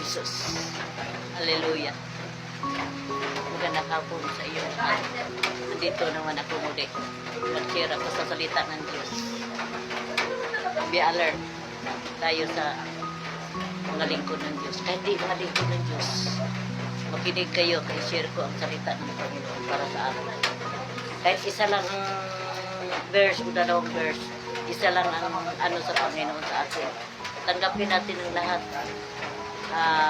Jesus. Hallelujah. Magandang hapon sa iyo. Nandito naman ako muli. Mag-share ako sa salita ng Diyos. Be alert tayo sa mga lingkod ng Diyos. Kahit di mga lingkod ng Diyos, makinig kayo, i-share ko ang salita ng Panginoon para sa akin. Kahit isa lang ang verse o dalawang verse, isa lang ang ano sa Panginoon sa atin. Tanggapin natin ang lahat.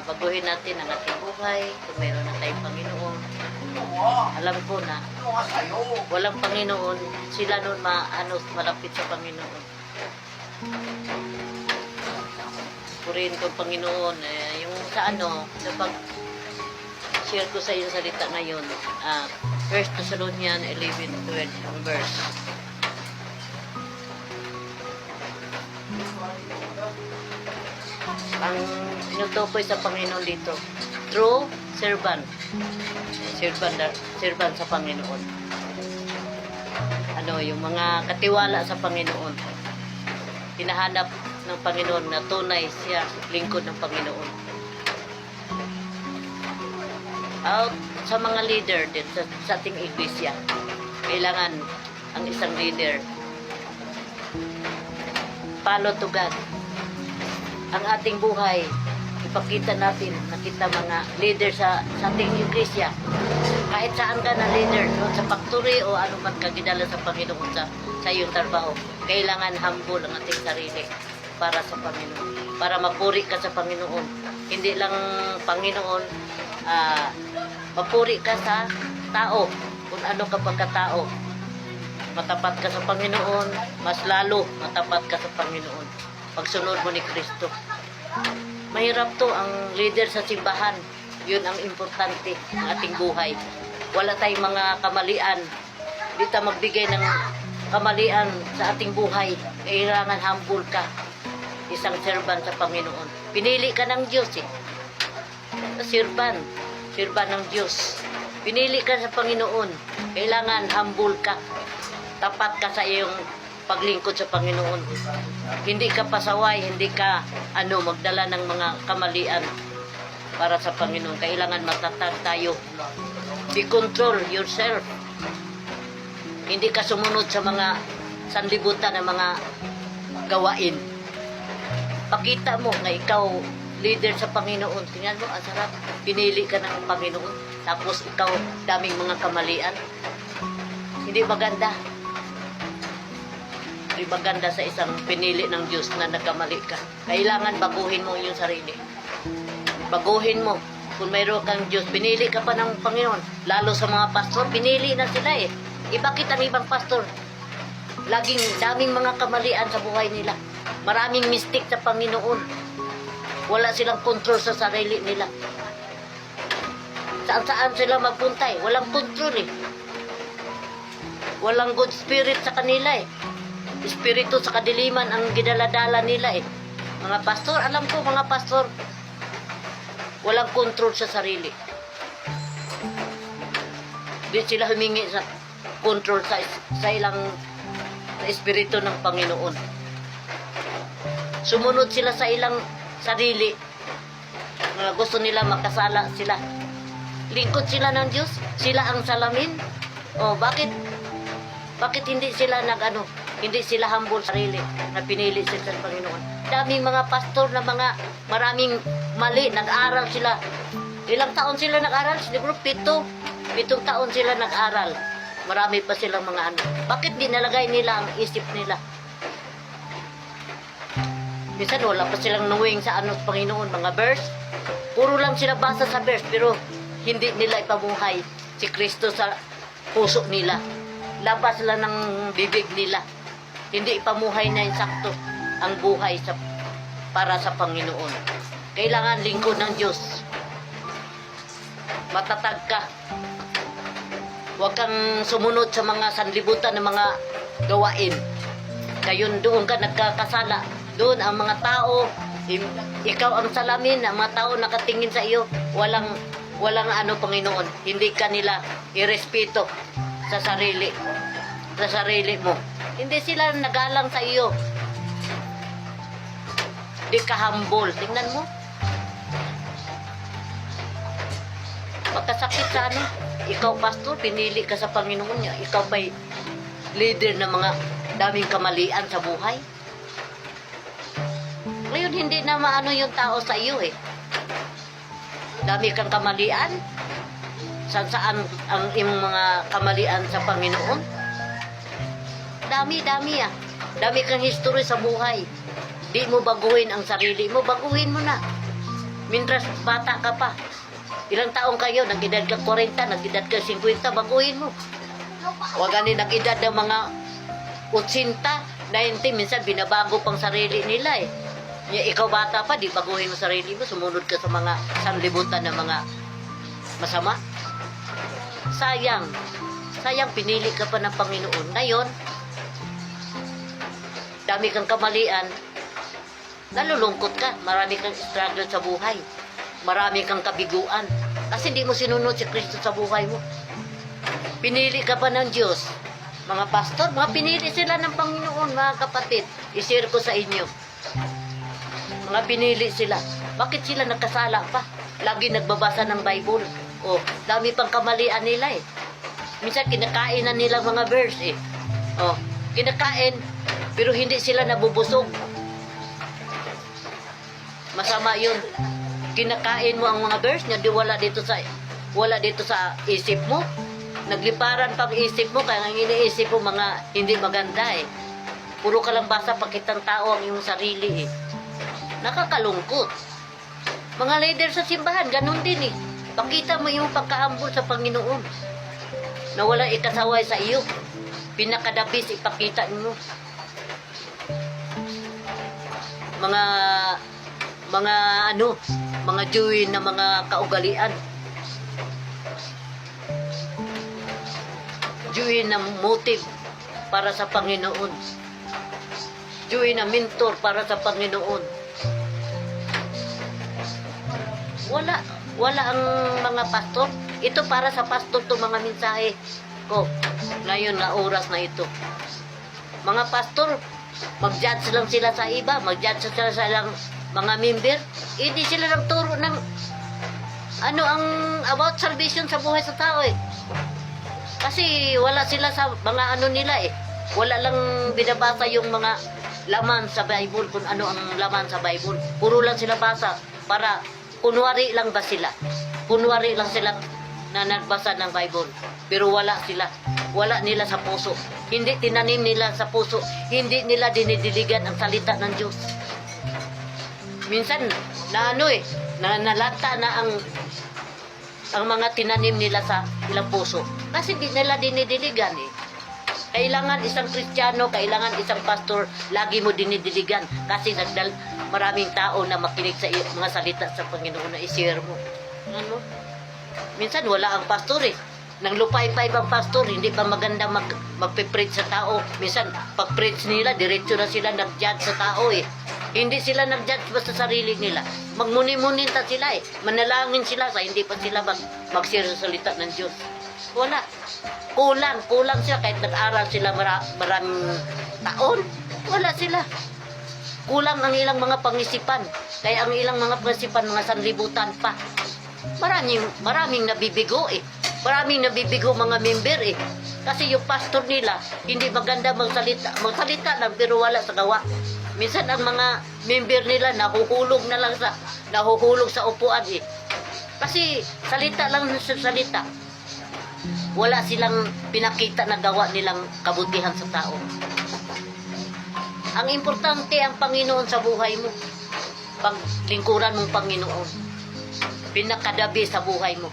Baguhin natin ang ating buhay kung mayroon na tayong Panginoon. Alam ko na walang Panginoon, sila nun malapit sa Panginoon. Purihin ko Panginoon, yung sa sa pag-share ko sa iyo salita ngayon, 1 Thessalonians 11:12 ang verse. Ang tinutukoy sa Panginoon dito, true servant sa Panginoon. Yung mga katiwala sa Panginoon, hinahanap ng Panginoon na tunay siya lingkod ng Panginoon. Sa mga leader din sa ating iglesia, kailangan ang isang leader follow to God. Ang ating buhay, ipakita natin, nakita mga leader sa ating iglesia. Kahit saan ka na leader, sa factory o ano man kagidala sa Panginoon sa iyong trabaho, kailangan humble ang ating sarili para sa Panginoon. Para mapuri ka sa Panginoon. Hindi lang Panginoon, mapuri ka sa tao, kung ano ka pagkatao. Matapat ka sa Panginoon, mas lalo matapat ka sa Panginoon. Pagsunod mo ni Kristo. Mahirap to ang leader sa simbahan. Yun ang importante ng ating buhay. Wala tayong mga kamalian. Hindi tayo magbigay ng kamalian sa ating buhay. Kailangan humble ka. Isang servant sa Panginoon. Pinili ka ng Diyos Servant ng Diyos. Pinili ka sa Panginoon. Kailangan humble ka. Tapat ka sa iyong paglingkod sa Panginoon. Hindi ka pasaway, hindi ka magdala ng mga kamalian para sa Panginoon. Kailangan matatag tayo. Be control yourself. Hindi ka sumunod sa mga sanlibutan ng mga gawain. Pakita mo na ikaw leader sa Panginoon. Tingnan mo, ang sarap. Pinili ka ng Panginoon. Tapos ikaw daming mga kamalian. Hindi maganda. Hindi maganda sa isang pinili ng Diyos na nagkamali ka. Kailangan baguhin mo yung sarili. Baguhin mo. Kung mayroon kang Diyos, pinili ka pa ng Panginoon. Lalo sa mga pastor, pinili na sila Bakit ang ibang pastor? Laging daming mga kamalian sa buhay nila. Maraming mistake sa Panginoon. Wala silang control sa sarili nila. Saan sila magpuntay? Walang control Walang good spirit sa kanila Espiritu sa kadiliman ang gidaladala nila Mga pastor, alam ko mga pastor, walang control sa sarili. Di sila humingi sa control sa ilang espiritu ng Panginoon. Sumunod sila sa ilang sarili. Gusto nila makasala sila. Lingkod sila ng Diyos. Sila ang salamin. Bakit hindi sila hindi sila humble sarili na pinili sila sa Panginoon. Daming mga pastor na maraming mali, nag-aral sila. Ilang taon sila nag-aral? Siguro 7 taon sila nag-aral. Marami pa silang mga Bakit di nalagay nila ang isip nila? Minsan wala pa silang knowing sa Panginoon, mga verse. Puro lang sila basa sa verse, pero hindi nila ipabuhay si Kristo sa puso nila. Labas sila ng bibig nila. Hindi ipamuhay na sakto ang buhay para sa Panginoon. Kailangan lingkod ng Diyos. Matatag ka. Huwag kang sumunod sa mga sanlibutan ng mga gawain. Kayon doon ka nagkakasala. Doon ang mga tao, ikaw ang salamin, ang mga tao nakatingin sa iyo, walang Panginoon. Hindi ka nila irespeto sa sarili mo. Hindi sila nagalang sa iyo. Di ka humble. Tingnan mo. Pagkasakit sa ano, ikaw pastor, pinili ka sa Panginoon niya. Ikaw ba'y leader ng mga daming kamalian sa buhay? Ngayon, hindi na maano yung tao sa iyo eh. Dami kang kamalian. Saan ang iyong mga kamalian sa Panginoon? Dami ah. Dami kang history sa buhay. Di mo baguhin ang sarili mo, baguhin mo na. Mientras bata ka pa. Ilang taong kayo, nag-edad ka 40, nag-edad ka 50, baguhin mo. Huwag ganin nag-edad ng mga 80, 90, minsan binabago pang sarili nila eh. Ikaw bata pa, di baguhin mo sarili mo, sumunod ka sa mga sanlibutan ng mga masama. Sayang pinili ka pa ng Panginoon. Ngayon, dami kang kamalian, nalulungkot ka, marami kang struggle sa buhay, marami kang kabiguan, kasi hindi mo sinunod si Kristo sa buhay mo. Pinili ka pa ng Diyos. Mga pastor, mga pinili sila ng Panginoon, mga kapatid. I-share ko sa inyo. Mga pinili sila. Bakit sila nagkasala pa? Lagi nagbabasa ng Bible. O, dami pang kamalian nila eh. Minsan kinakain na nila mga verse eh. O, kinakain, pero hindi sila nabubusog. Masama yun. Kinakain mo ang mga verse niya, di wala dito sa isip mo. Nagliparan pang isip mo, kaya ang iniisip mo mga hindi maganda eh. Puro ka lang basa pakitang tao ang iyong sarili eh. Nakakalungkot. Mga leader sa simbahan, ganun din eh. Pakita mo yung pagkahambol sa Panginoon. Na walang ikasaway sa iyo. Pinakadabis ipakita mo. Mga Jewy na mga kaugalian. Jewy na motive para sa Panginoon. Jewy na mentor para sa Panginoon. Wala ang mga pastor. Ito para sa pastor to mga mensahe ko. Ngayon na oras na ito. Mga pastor, mag-judge lang sila sa iba, mag-judge sila sa ilang mga member. Hindi sila nagturo ng ang about salvation sa buhay sa tao eh. Kasi wala sila sa mga nila eh. Wala lang binabasa yung mga laman sa Bible, kung ano ang laman sa Bible. Puro lang sila basa para kunwari lang ba sila. Kunwari lang sila na nagbasa ng Bible. Pero wala sila. Wala nila sa puso. Hindi tinanim nila sa puso. Hindi nila dinidiligan ang salita ng Diyos. Minsan, nalata na ang mga tinanim nila sa ilang puso. Kasi di nila dinidiligan eh. Kailangan isang Kristiyano, kailangan isang pastor, lagi mo dinidiligan. Kasi maraming tao na makinig sa mga salita sa Panginoon na i-share mo. Minsan wala ang pastor eh. Nang lupay-pay bang pastor, hindi pa maganda magpe-preach sa tao. Minsan, pag-preach nila, diretso na sila nag-judge sa tao eh. Hindi sila nag-judge basta sarili nila. Magmuni-munin ta sila eh. Manalangin sila sa hindi pa sila mag-share sa salita ng Diyos. Wala. Kulang sila kahit nag-aral sila maraming taon. Wala sila. Kulang ang ilang mga pangisipan. Kaya ang ilang mga pangisipan, mga sanlibutan pa. Maraming nabibigo eh. Maraming nabibigo mga member eh. Kasi yung pastor nila, hindi maganda magsalita. Magsalita lang pero wala sa gawa. Minsan ang mga member nila nahuhulog sa upuan eh. Kasi salita lang sa salita. Wala silang pinakita na gawa nilang kabutihan sa tao. Ang importante ang Panginoon sa buhay mo. Paglingkuran mong Panginoon. Pinakadabi sa buhay mo.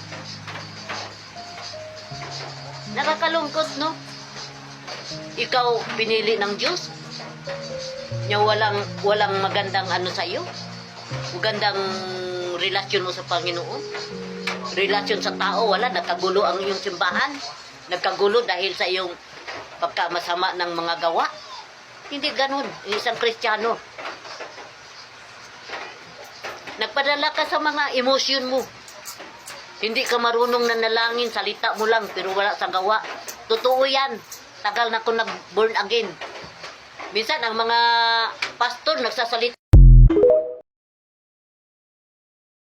Nakakalungkot, no? Ikaw pinili ng Diyos. Niya walang magandang sa iyo. Magandang relasyon mo sa Panginoon. Relasyon sa tao, wala. Nagkagulo ang iyong simbahan. Nagkagulo dahil sa iyong pagkamasama ng mga gawa. Hindi ganun. Isang Kristiyano. Nagpadala ka sa mga emosyon mo. Hindi ka marunong nanalangin, salita mo lang, pero wala sa gawa. Totoo yan. Tagal na ako nag-born again. Minsan, ang mga pastor nagsasalita.